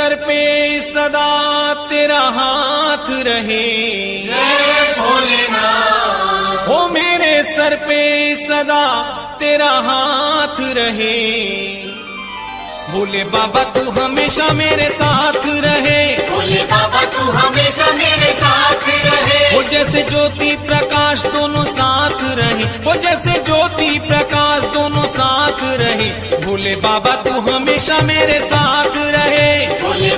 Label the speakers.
Speaker 1: Sir पे सदा तेरा हाथ रहे,
Speaker 2: जय भोलेनाथ।
Speaker 1: हो मेरे सर पे सदा तेरा हाथ रहे। भोले बाबा तू हमेशा मेरे साथ रहे,
Speaker 2: भोले बाबा तू हमेशा मेरे साथ रहे।
Speaker 1: वो जैसे ज्योति प्रकाश दोनों साथ रहे, वो जैसे ज्योति प्रकाश दोनों साथ रहे। भोले बाबा तू हमेशा मेरे साथ रहे।
Speaker 2: भोले